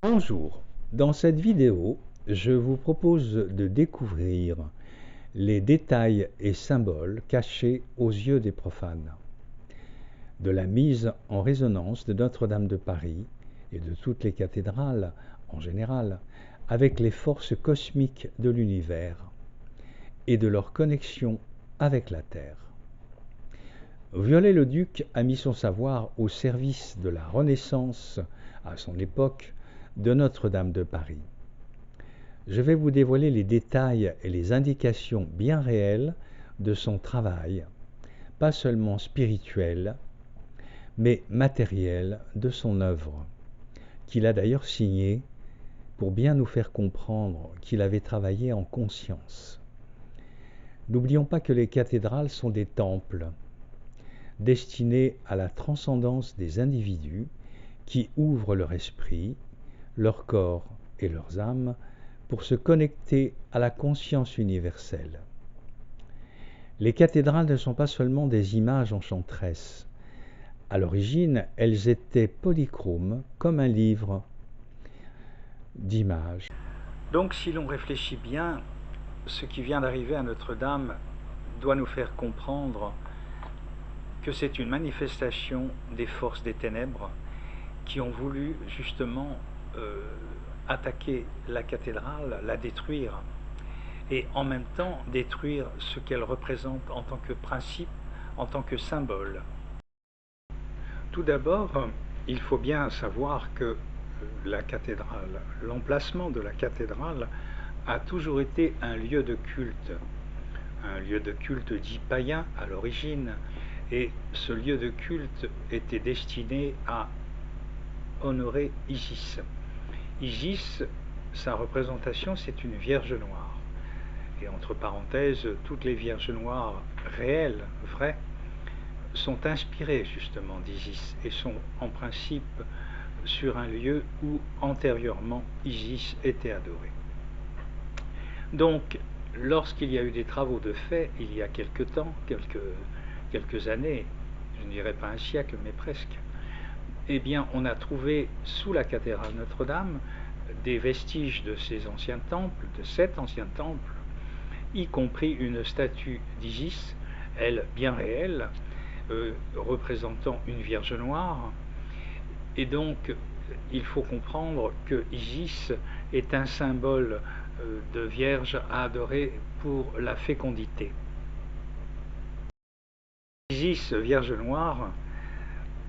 Bonjour, dans cette vidéo, je vous propose de découvrir les détails et symboles cachés aux yeux des profanes de la mise en résonance de Notre-Dame de Paris et de toutes les cathédrales en général avec les forces cosmiques de l'univers et de leur connexion avec la Terre. Viollet-le-Duc a mis son savoir au service de la Renaissance, à son époque, de Notre-Dame de Paris. Je vais vous dévoiler les détails et les indications bien réelles de son travail, pas seulement spirituel, mais matériel de son œuvre, qu'il a d'ailleurs signée pour bien nous faire comprendre qu'il avait travaillé en conscience. N'oublions pas que les cathédrales sont des temples, destinés à la transcendance des individus qui ouvrent leur esprit, leur corps et leurs âmes pour se connecter à la conscience universelle. Les cathédrales ne sont pas seulement des images enchanteresses. À l'origine, elles étaient polychromes comme un livre d'images. Donc si l'on réfléchit bien, ce qui vient d'arriver à Notre-Dame doit nous faire comprendre que c'est une manifestation des forces des ténèbres qui ont voulu justement attaquer la cathédrale, la détruire, et en même temps détruire ce qu'elle représente en tant que principe, en tant que symbole. Tout d'abord, il faut bien savoir que la cathédrale, l'emplacement de la cathédrale a toujours été un lieu de culte dit païen à l'origine, et ce lieu de culte était destiné à honorer Isis. Isis, sa représentation, c'est une Vierge noire. Et entre parenthèses, toutes les Vierges noires réelles, vraies, sont inspirées justement d'Isis et sont en principe sur un lieu où antérieurement Isis était adorée. Donc, lorsqu'il y a eu des travaux de fait, il y a quelque temps, quelques années, je ne dirais pas un siècle, mais presque, eh bien, on a trouvé sous la cathédrale Notre-Dame des vestiges de ces anciens temples, de cet ancien temple, y compris une statue d'Isis, elle bien réelle, représentant une Vierge noire. Et donc, il faut comprendre que Isis est un symbole de Vierge à adorer pour la fécondité. Isis, Vierge noire,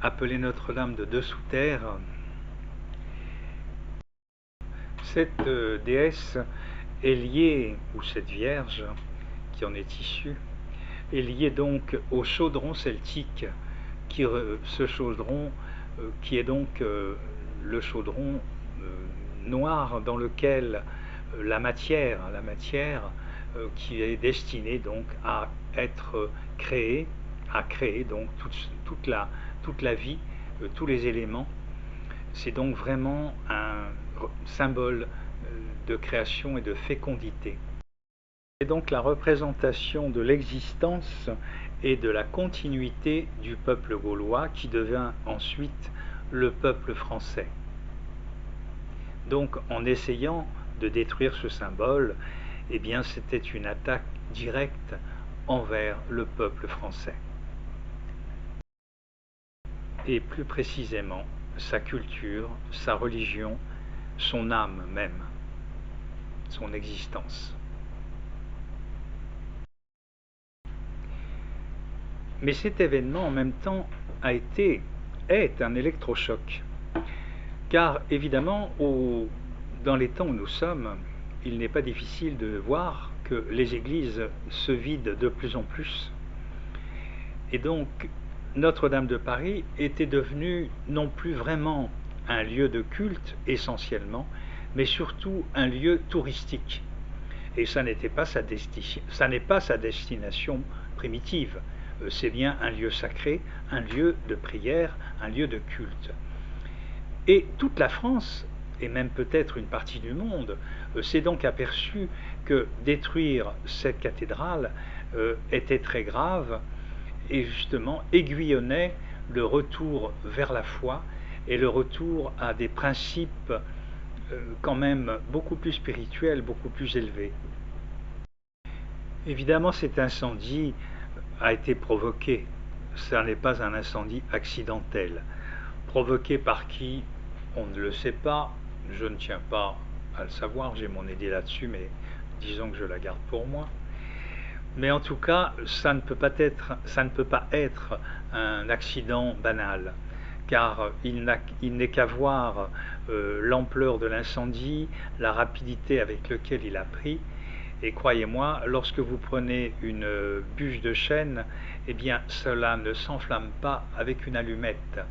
appelée Notre-Dame de dessous-terre, cette déesse est liée, ou cette Vierge qui en est issue, est liée donc au chaudron celtique, ce chaudron qui est donc le chaudron noir dans lequel la matière qui est destinée donc à être créée, à créer donc toute la vie, tous les éléments. C'est donc vraiment un symbole de création et de fécondité. C'est donc la représentation de l'existence et de la continuité du peuple gaulois qui devint ensuite le peuple français. Donc en essayant de détruire ce symbole, eh bien c'était une attaque directe envers le peuple français. Et plus précisément, sa culture, sa religion, son âme même, son existence. Mais cet événement en même temps est un électrochoc. Car évidemment, dans les temps où nous sommes, il n'est pas difficile de voir que les églises se vident de plus en plus. Et donc, Notre-Dame de Paris était devenue non plus vraiment un lieu de culte essentiellement, mais surtout un lieu touristique. Et ça n'est pas sa destination primitive. C'est bien un lieu sacré, un lieu de prière, un lieu de culte. Et toute la France, et même peut-être une partie du monde, s'est donc aperçu que détruire cette cathédrale était très grave et justement aiguillonnait le retour vers la foi et le retour à des principes quand même beaucoup plus spirituel, beaucoup plus élevé. Évidemment, cet incendie a été provoqué. Ça n'est pas un incendie accidentel. Provoqué par qui? On ne le sait pas. Je ne tiens pas à le savoir. J'ai mon idée là-dessus, mais disons que je la garde pour moi. Mais en tout cas, ça ne peut pas être un accident banal, car il n'est qu'à voir l'ampleur de l'incendie, la rapidité avec laquelle il a pris. Et croyez-moi, lorsque vous prenez une bûche de chêne, eh bien cela ne s'enflamme pas avec une allumette.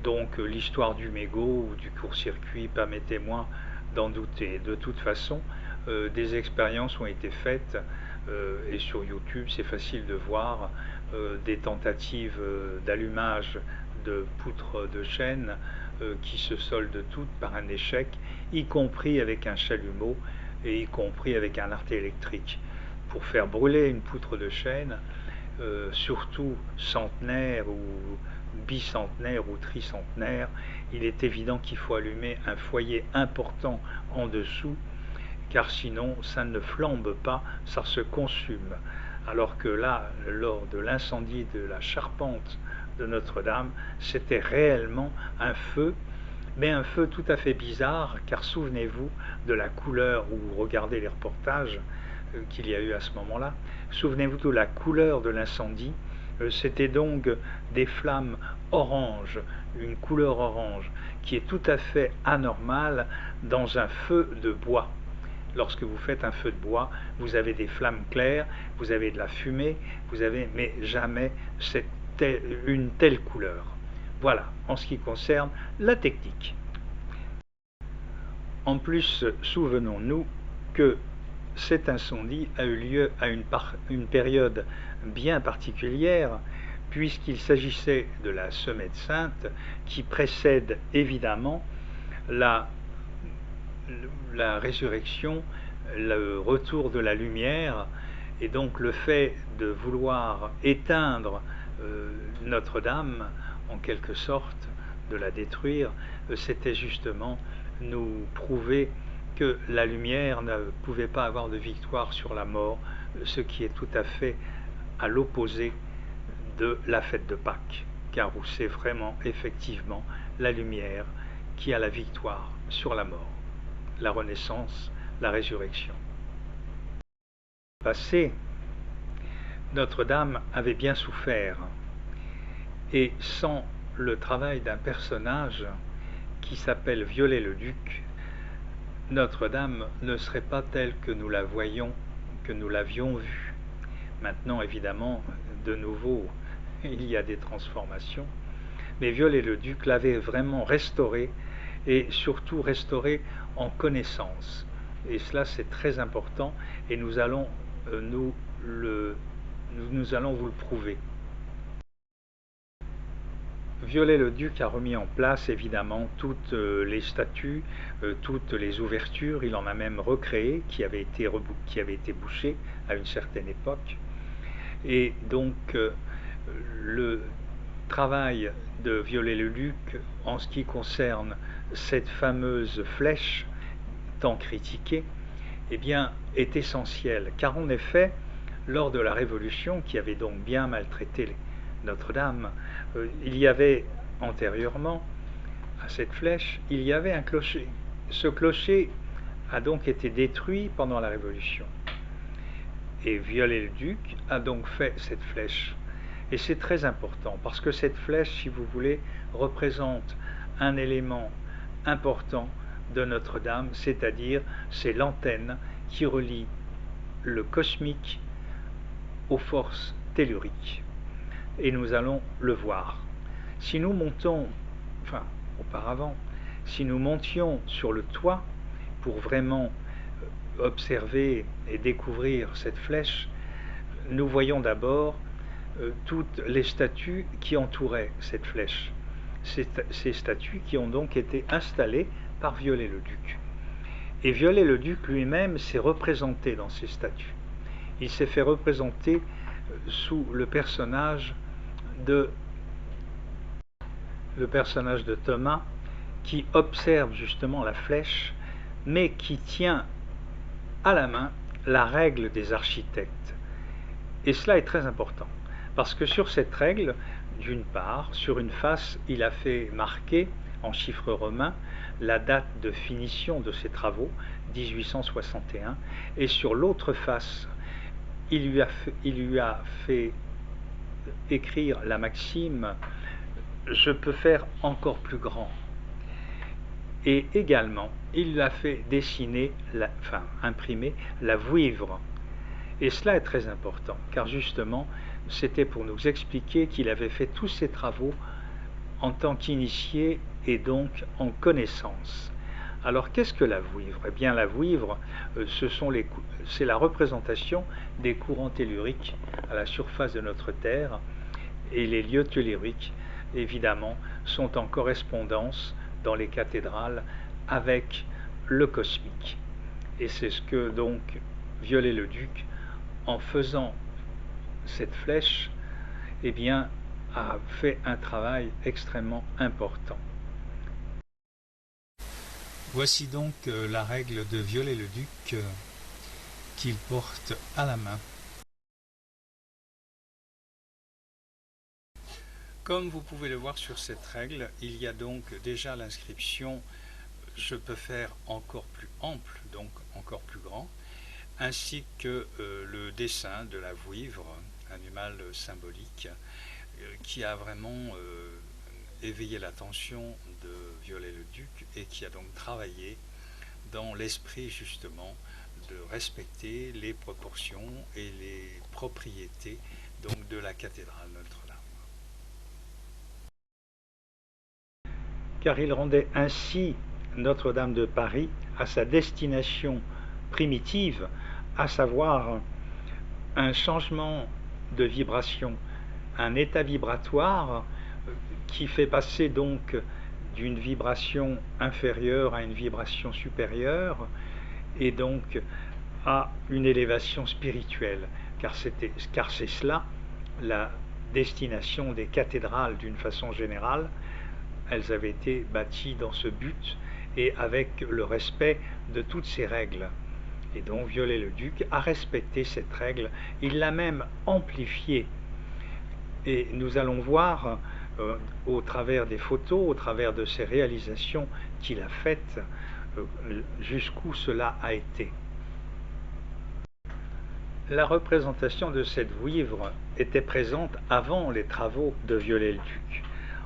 Donc l'histoire du mégot ou du court-circuit, permettez-moi d'en douter. De toute façon, des expériences ont été faites et sur YouTube c'est facile de voir des tentatives d'allumage de poutres de chêne qui se soldent toutes par un échec, y compris avec un chalumeau et y compris avec un arc électrique. Pour faire brûler une poutre de chêne, surtout centenaire ou bicentenaire ou tricentenaire, il est évident qu'il faut allumer un foyer important en dessous, car sinon ça ne flambe pas, ça se consume. Alors que là, lors de l'incendie de la charpente de Notre-Dame, c'était réellement un feu, mais un feu tout à fait bizarre, car souvenez-vous de la couleur, ou regardez les reportages qu'il y a eu à ce moment-là, souvenez-vous de la couleur de l'incendie. C'était donc des flammes orange, une couleur orange, qui est tout à fait anormale dans un feu de bois. Lorsque vous faites un feu de bois, vous avez des flammes claires, vous avez de la fumée, mais jamais une telle couleur. Voilà, en ce qui concerne la technique. En plus, souvenons-nous que cet incendie a eu lieu à une période bien particulière, puisqu'il s'agissait de la Semaine Sainte, qui précède évidemment la résurrection, le retour de la lumière, et donc le fait de vouloir éteindre Notre-Dame, en quelque sorte, de la détruire, c'était justement nous prouver que la lumière ne pouvait pas avoir de victoire sur la mort, ce qui est tout à fait à l'opposé de la fête de Pâques, car où c'est vraiment effectivement la lumière qui a la victoire sur la mort, la renaissance, la résurrection. Passé, Notre-Dame avait bien souffert, et sans le travail d'un personnage qui s'appelle Viollet-le-Duc, Notre-Dame ne serait pas telle que nous la voyons, que nous l'avions vue. Maintenant, évidemment, de nouveau, il y a des transformations, mais Viollet-le-Duc l'avait vraiment restaurée, et surtout restaurée en connaissance. Et cela, c'est très important, et nous allons vous le prouver. Viollet-le-Duc a remis en place évidemment toutes les statues, toutes les ouvertures. Il en a même recréé qui avaient été bouchées à une certaine époque. Et donc le travail de Viollet-le-Duc en ce qui concerne cette fameuse flèche tant critiquée, eh bien, est essentiel, car en effet, lors de la Révolution, qui avait donc bien maltraité Notre-Dame, il y avait antérieurement à cette flèche, il y avait un clocher. Ce clocher a donc été détruit pendant la Révolution. Et Viollet-le-Duc a donc fait cette flèche. Et c'est très important, parce que cette flèche, si vous voulez, représente un élément important de Notre-Dame, c'est-à-dire c'est l'antenne qui relie le cosmique aux forces telluriques. Et nous allons le voir. Si nous montons, enfin auparavant, si nous montions sur le toit pour vraiment observer et découvrir cette flèche, nous voyons d'abord toutes les statues qui entouraient cette flèche. Ces statues qui ont donc été installées par Viollet-le-Duc. Et Viollet-le-Duc lui-même s'est représenté dans ces statues. Il s'est fait représenter sous le personnage de Thomas, qui observe justement la flèche mais qui tient à la main la règle des architectes. Et cela est très important, parce que sur cette règle, d'une part, sur une face, il a fait marquer en chiffres romains la date de finition de ses travaux, 1861, et sur l'autre face, il lui a fait écrire la maxime « Je peux faire encore plus grand ». Et également, il lui a fait dessiner, imprimer la vouivre. Et cela est très important, car justement, c'était pour nous expliquer qu'il avait fait tous ses travaux en tant qu'initié et donc en connaissance. Alors qu'est-ce que la vouivre? Eh bien la vouivre, c'est la représentation des courants telluriques à la surface de notre Terre, et les lieux telluriques, évidemment, sont en correspondance dans les cathédrales avec le cosmique. Et c'est ce que donc Viollet-le-Duc, en faisant cette flèche, eh bien, a fait un travail extrêmement important. Voici donc la règle de Viollet-le-Duc qu'il porte à la main. Comme vous pouvez le voir sur cette règle, il y a donc déjà l'inscription « Je peux faire encore plus ample », donc encore plus grand, ainsi que le dessin de la vouivre, animal symbolique, qui a vraiment éveillé l'attention de Viollet-le-Duc et qui a donc travaillé dans l'esprit justement de respecter les proportions et les propriétés donc de la cathédrale Notre-Dame. Car il rendait ainsi Notre-Dame de Paris à sa destination primitive, à savoir un changement de vibration, un état vibratoire qui fait passer donc d'une vibration inférieure à une vibration supérieure et donc à une élévation spirituelle, car c'est cela la destination des cathédrales d'une façon générale. Elles avaient été bâties dans ce but et avec le respect de toutes ces règles. Et donc Viollet-le-Duc a respecté cette règle, il l'a même amplifiée. Et nous allons voir au travers des photos, au travers de ces réalisations qu'il a faites, jusqu'où cela a été. La représentation de cette vouivre était présente avant les travaux de Viollet-le-Duc.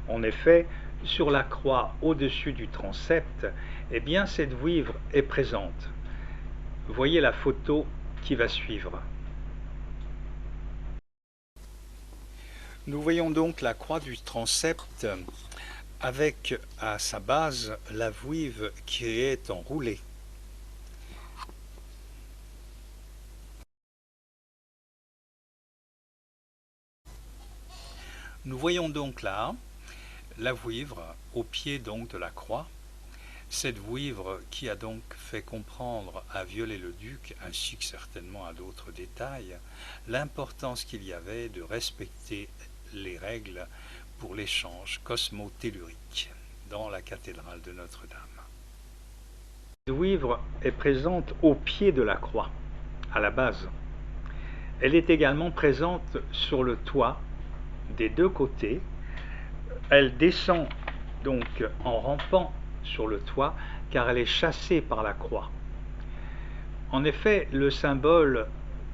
En effet, sur la croix au-dessus du transept, eh bien cette vouivre est présente. Voyez la photo qui va suivre. Nous voyons donc la croix du transept avec à sa base la vouivre qui est enroulée. Nous voyons donc là la vouivre au pied donc de la croix, cette vouivre qui a donc fait comprendre à Viollet-le-Duc, ainsi que certainement à d'autres détails, l'importance qu'il y avait de respecter les règles pour l'échange cosmotellurique dans la cathédrale de Notre-Dame. Cette vouivre est présente au pied de la croix, à la base. Elle est également présente sur le toit des deux côtés. Elle descend donc en rampant sur le toit car elle est chassée par la croix. En effet, le symbole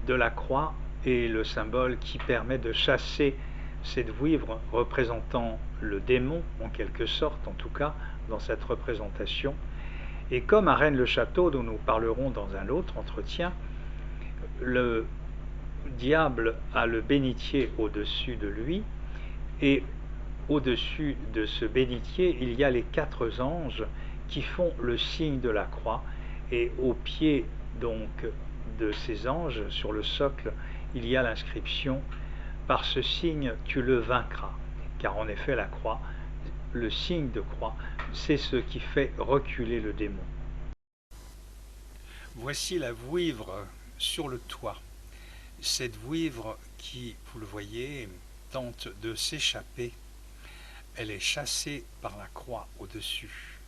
de la croix est le symbole qui permet de chasser cette vouivre représentant le démon, en quelque sorte, en tout cas, dans cette représentation. Et comme à Rennes-le-Château, dont nous parlerons dans un autre entretien, le diable a le bénitier au-dessus de lui, et au-dessus de ce bénitier, il y a les 4 anges qui font le signe de la croix, et au pied donc de ces anges, sur le socle, il y a l'inscription « Par ce signe, tu le vaincras », car en effet la croix, le signe de croix, c'est ce qui fait reculer le démon. Voici la vouivre sur le toit. Cette vouivre qui, vous le voyez, tente de s'échapper. Elle est chassée par la croix au-dessus,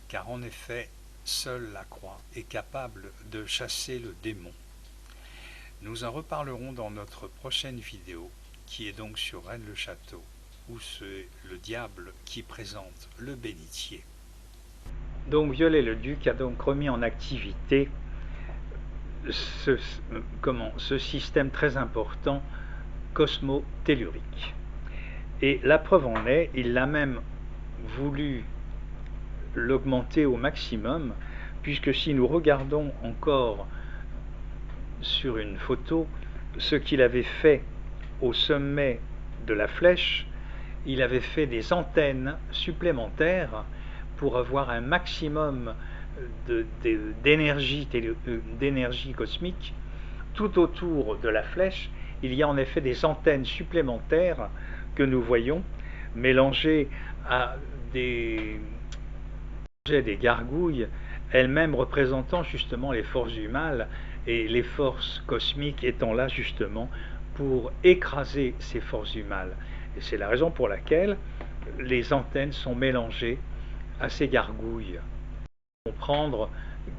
car en effet, seule la croix est capable de chasser le démon. Nous en reparlerons dans notre prochaine vidéo, qui est donc sur Rennes-le-Château, où c'est le diable qui présente le bénitier. Donc Viollet-le-Duc a donc remis en activité ce système très important cosmotellurique. Et la preuve en est, il a même voulu l'augmenter au maximum, puisque si nous regardons encore sur une photo ce qu'il avait fait au sommet de la flèche, il avait fait des antennes supplémentaires pour avoir un maximum d'énergie cosmique tout autour de la flèche. Il y a en effet des antennes supplémentaires que nous voyons mélangées à des gargouilles, elles-mêmes représentant justement les forces du mal, et les forces cosmiques étant là justement pour écraser ces forces du mal. Et c'est la raison pour laquelle les antennes sont mélangées à ces gargouilles. Comprendre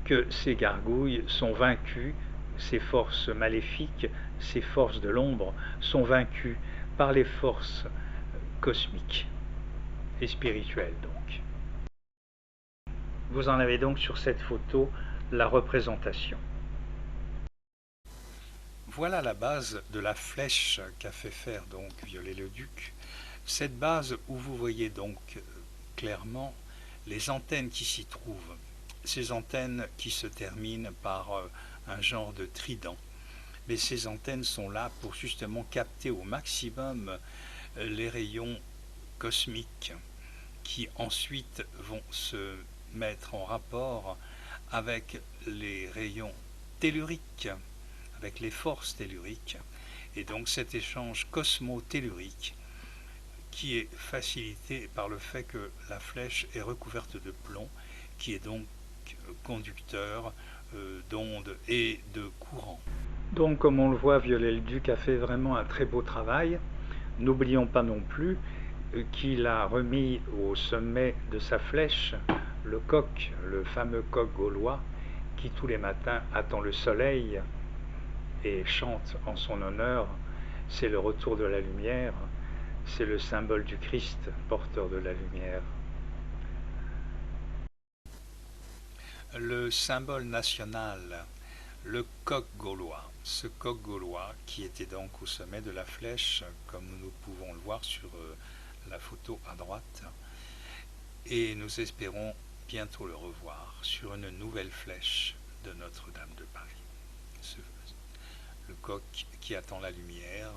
que ces gargouilles sont vaincues, ces forces maléfiques, ces forces de l'ombre sont vaincues par les forces cosmiques et spirituelles donc. Vous en avez donc sur cette photo la représentation. Voilà la base de la flèche qu'a fait faire donc Viollet-le-Duc. Cette base où vous voyez donc clairement les antennes qui s'y trouvent. Ces antennes qui se terminent par un genre de trident. Mais ces antennes sont là pour justement capter au maximum les rayons cosmiques qui ensuite vont se mettre en rapport avec les rayons telluriques, avec les forces telluriques, et donc cet échange cosmotellurique qui est facilité par le fait que la flèche est recouverte de plomb, qui est donc conducteur d'ondes et de courants. Donc comme on le voit, Viollet-le-Duc a fait vraiment un très beau travail. N'oublions pas non plus qu'il a remis au sommet de sa flèche le coq, le fameux coq gaulois, qui tous les matins attend le soleil et chante en son honneur. C'est le retour de la lumière, c'est le symbole du Christ, porteur de la lumière. Le symbole national, le coq gaulois. Ce coq gaulois qui était donc au sommet de la flèche, comme nous pouvons le voir sur la photo à droite. Et nous espérons bientôt le revoir sur une nouvelle flèche de Notre-Dame de Paris. Le coq qui attend la lumière,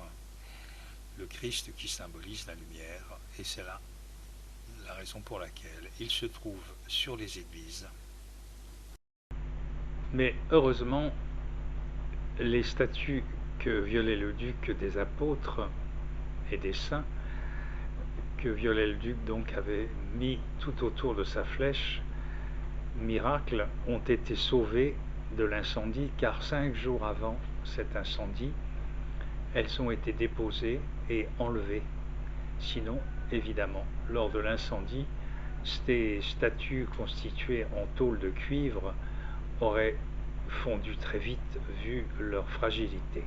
le Christ qui symbolise la lumière, et c'est là la raison pour laquelle il se trouve sur les églises. Mais heureusement, les statues que Viollet-le-Duc des apôtres et des saints, que Viollet-le-Duc donc avait mis tout autour de sa flèche, miracle, ont été sauvées de l'incendie, car 5 jours avant cet incendie, elles ont été déposées et enlevées. Sinon, évidemment, lors de l'incendie, ces statues constituées en tôle de cuivre auraient fondu très vite vu leur fragilité.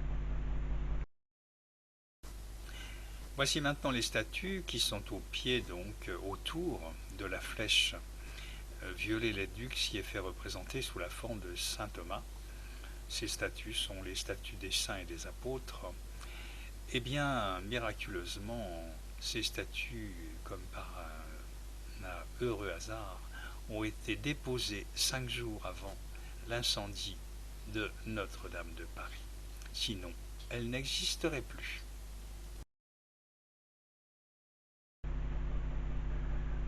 Voici maintenant les statues qui sont au pied, donc autour de la flèche. Viollet-le-Duc s'y est fait représenter sous la forme de saint Thomas. Ces statues sont les statues des saints et des apôtres. Eh bien, miraculeusement, ces statues, comme par un heureux hasard, ont été déposées 5 jours avant l'incendie de Notre-Dame de Paris. Sinon, elles n'existeraient plus.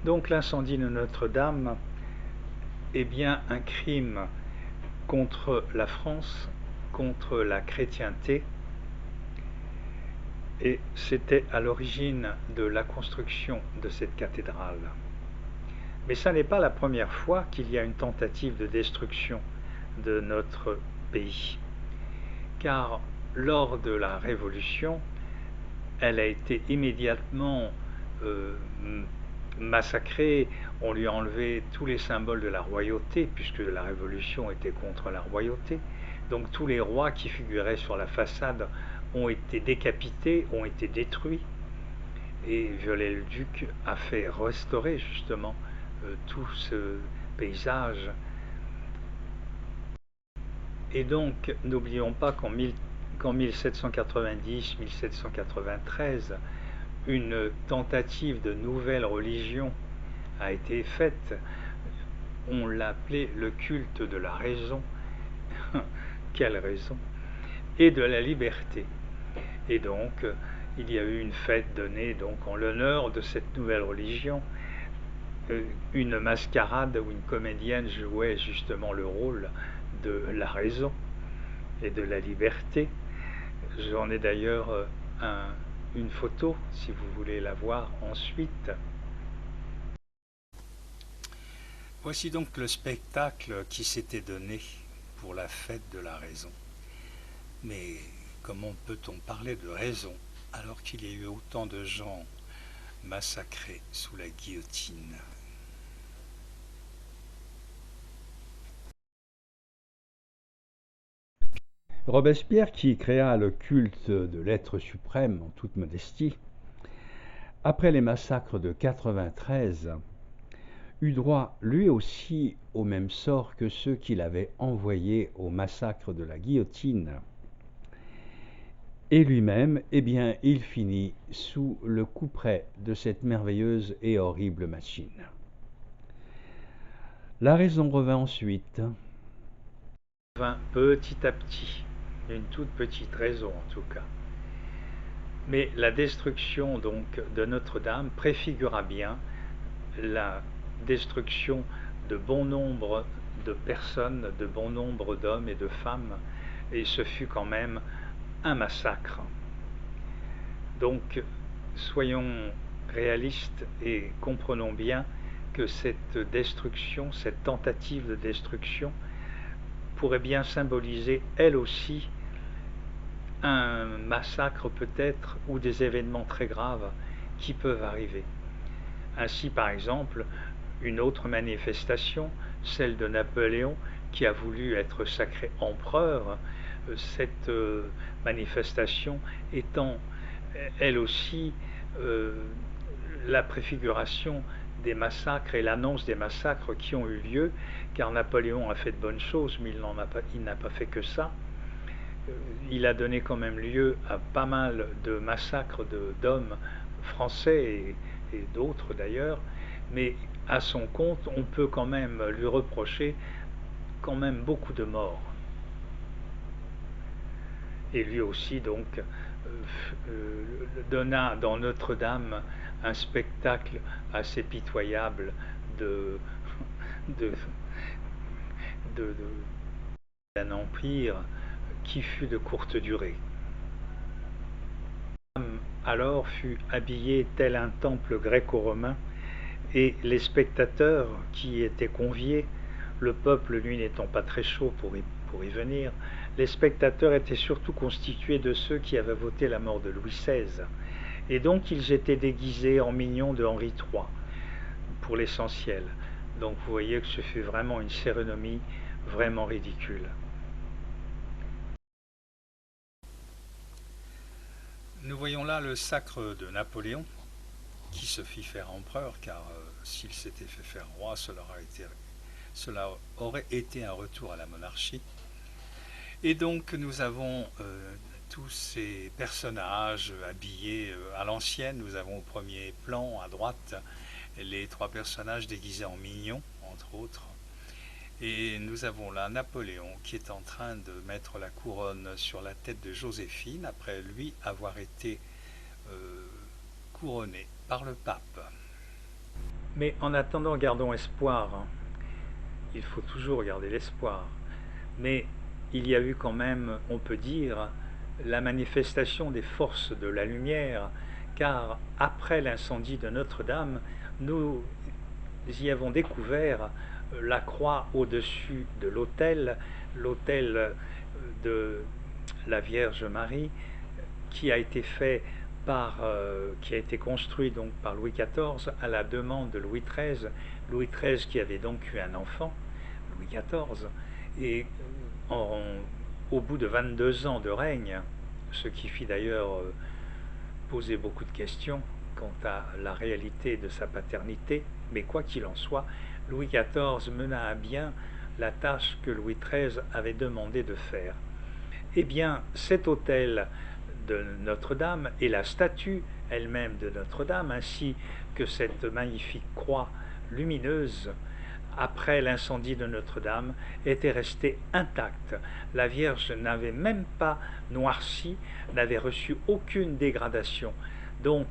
Donc l'incendie de Notre-Dame est bien un crime contre la France, contre la chrétienté, et c'était à l'origine de la construction de cette cathédrale. Mais ça n'est pas la première fois qu'il y a une tentative de destruction de notre pays, car lors de la Révolution, elle a été immédiatement massacré, on lui a enlevé tous les symboles de la royauté, puisque la Révolution était contre la royauté. Donc tous les rois qui figuraient sur la façade ont été décapités, ont été détruits. Et Viollet-le-Duc a fait restaurer justement tout ce paysage. Et donc, n'oublions pas qu'en 1790-1793, une tentative de nouvelle religion a été faite. On l'appelait le culte de la raison. Quelle raison? Et de la liberté. Et donc, il y a eu une fête donnée donc en l'honneur de cette nouvelle religion. Une mascarade où une comédienne jouait justement le rôle de la raison et de la liberté. J'en ai d'ailleurs une photo, si vous voulez la voir ensuite. Voici donc le spectacle qui s'était donné pour la fête de la raison. Mais comment peut-on parler de raison alors qu'il y a eu autant de gens massacrés sous la guillotine? Robespierre, qui créa le culte de l'être suprême en toute modestie, après les massacres de 93, eut droit lui aussi au même sort que ceux qui l'avaient envoyé au massacre de la guillotine. Et lui-même, eh bien, il finit sous le couperet de cette merveilleuse et horrible machine. La raison revint ensuite. Revint petit à petit, une toute petite raison en tout cas. Mais la destruction donc de Notre-Dame préfigura bien la destruction de bon nombre de personnes, de bon nombre d'hommes et de femmes, et ce fut quand même un massacre. Donc soyons réalistes et comprenons bien que cette destruction, cette tentative de destruction pourrait bien symboliser elle aussi un massacre peut-être ou des événements très graves qui peuvent arriver. Ainsi par exemple une autre manifestation, celle de Napoléon qui a voulu être sacré empereur, cette manifestation étant elle aussi la préfiguration des massacres et l'annonce des massacres qui ont eu lieu, car Napoléon a fait de bonnes choses, mais il n'a pas fait que ça. Il a donné quand même lieu à pas mal de massacres d'hommes français et d'autres d'ailleurs, mais à son compte, on peut quand même lui reprocher quand même beaucoup de morts. Et lui aussi donc donna dans Notre-Dame un spectacle assez pitoyable d'un empire qui fut de courte durée. Alors fut habillé tel un temple gréco-romain, et les spectateurs qui y étaient conviés, le peuple lui n'étant pas très chaud pour y venir, les spectateurs étaient surtout constitués de ceux qui avaient voté la mort de Louis XVI, et donc ils étaient déguisés en mignons de Henri III, pour l'essentiel. Donc vous voyez que ce fut vraiment une cérémonie vraiment ridicule. Nous voyons là le sacre de Napoléon, qui se fit faire empereur, car s'il s'était fait faire roi, cela aurait été un retour à la monarchie. Et donc nous avons tous ces personnages habillés à l'ancienne. Nous avons au premier plan, à droite, les trois personnages déguisés en mignons, entre autres. Et nous avons là Napoléon qui est en train de mettre la couronne sur la tête de Joséphine, après lui avoir été couronné par le pape. Mais en attendant, gardons espoir. Il faut toujours garder l'espoir. Mais il y a eu quand même, on peut dire, la manifestation des forces de la lumière, car après l'incendie de Notre-Dame, nous y avons découvert la croix au-dessus de l'autel de la Vierge Marie, qui a été fait qui a été construit donc par Louis XIV à la demande de Louis XIII. Louis XIII qui avait donc eu un enfant, Louis XIV, et au bout de 22 ans de règne, ce qui fit d'ailleurs poser beaucoup de questions quant à la réalité de sa paternité, mais quoi qu'il en soit, Louis XIV mena à bien la tâche que Louis XIII avait demandé de faire. Eh bien, cet autel de Notre-Dame et la statue elle-même de Notre-Dame, ainsi que cette magnifique croix lumineuse, après l'incendie de Notre-Dame, étaient restés intacts. La Vierge n'avait même pas noirci, n'avait reçu aucune dégradation. Donc,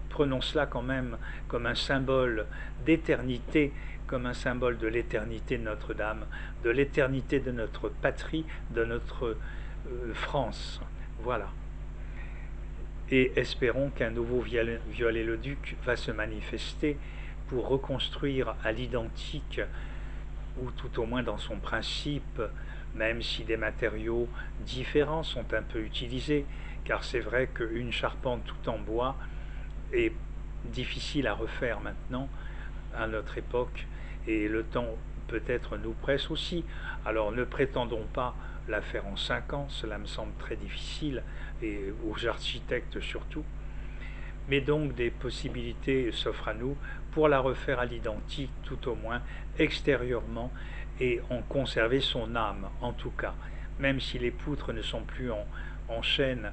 prenons cela quand même comme un symbole d'éternité, comme un symbole de l'éternité de Notre-Dame, de l'éternité de notre patrie, de notre France. Voilà. Et espérons qu'un nouveau Viollet-le-Duc va se manifester pour reconstruire à l'identique, ou tout au moins dans son principe, même si des matériaux différents sont un peu utilisés, car c'est vrai qu'une charpente tout en bois est difficile à refaire maintenant, à notre époque, et le temps peut-être nous presse aussi. Alors ne prétendons pas la faire en 5 ans, cela me semble très difficile, et aux architectes surtout. Mais donc des possibilités s'offrent à nous pour la refaire à l'identique, tout au moins extérieurement, et en conserver son âme, en tout cas. Même si les poutres ne sont plus en chêne,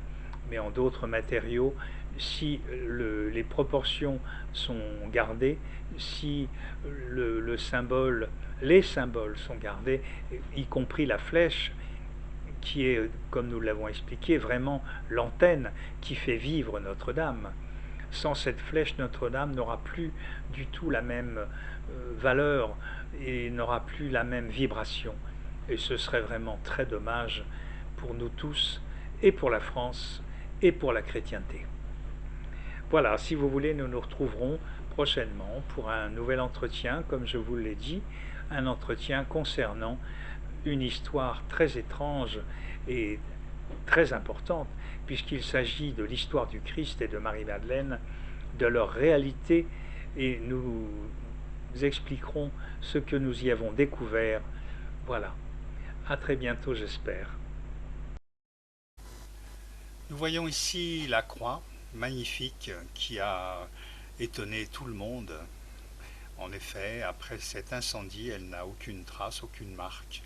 mais en d'autres matériaux, si les proportions sont gardées, si le symbole, les symboles sont gardés, y compris la flèche, qui est, comme nous l'avons expliqué, vraiment l'antenne qui fait vivre Notre-Dame. Sans cette flèche, Notre-Dame n'aura plus du tout la même valeur et n'aura plus la même vibration. Et ce serait vraiment très dommage pour nous tous, et pour la France, et pour la chrétienté. Voilà, si vous voulez, nous nous retrouverons prochainement pour un nouvel entretien, comme je vous l'ai dit, un entretien concernant une histoire très étrange et très importante, puisqu'il s'agit de l'histoire du Christ et de Marie-Madeleine, de leur réalité, et nous expliquerons ce que nous y avons découvert. Voilà. À très bientôt, j'espère. Nous voyons ici la croix magnifique qui a étonné tout le monde. En effet, après cet incendie, elle n'a aucune trace, aucune marque,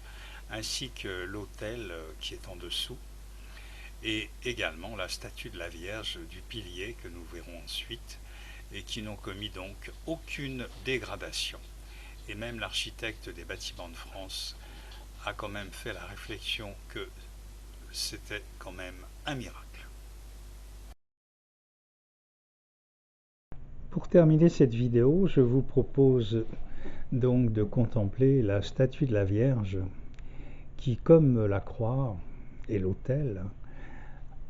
ainsi que l'autel qui est en dessous, et également la statue de la Vierge du pilier que nous verrons ensuite, et qui n'ont commis donc aucune dégradation. Et même l'architecte des bâtiments de France a quand même fait la réflexion que c'était quand même un miracle. Pour terminer cette vidéo, je vous propose donc de contempler la statue de la Vierge qui, comme la croix et l'autel,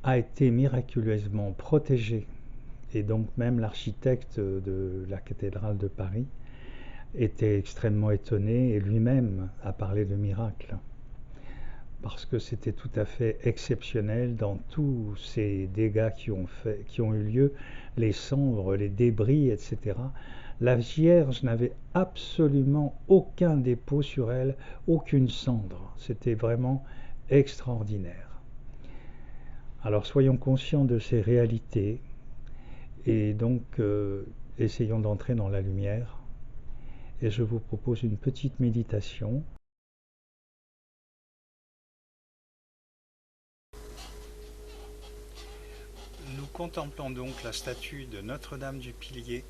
a été miraculeusement protégée. Et donc même l'architecte de la cathédrale de Paris était extrêmement étonné et lui-même a parlé de miracle. Parce que c'était tout à fait exceptionnel dans tous ces dégâts qui ont eu lieu, les cendres, les débris, etc. La Vierge n'avait absolument aucun dépôt sur elle, aucune cendre. C'était vraiment extraordinaire. Alors soyons conscients de ces réalités et donc essayons d'entrer dans la lumière. Et je vous propose une petite méditation. Nous contemplons donc la statue de Notre-Dame du Pilier,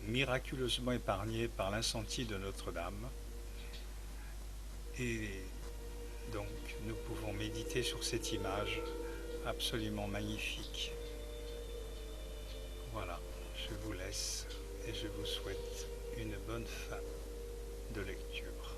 miraculeusement épargnée par l'incendie de Notre-Dame. Et donc nous pouvons méditer sur cette image absolument magnifique. Voilà, je vous laisse et je vous souhaite une bonne fin de lecture.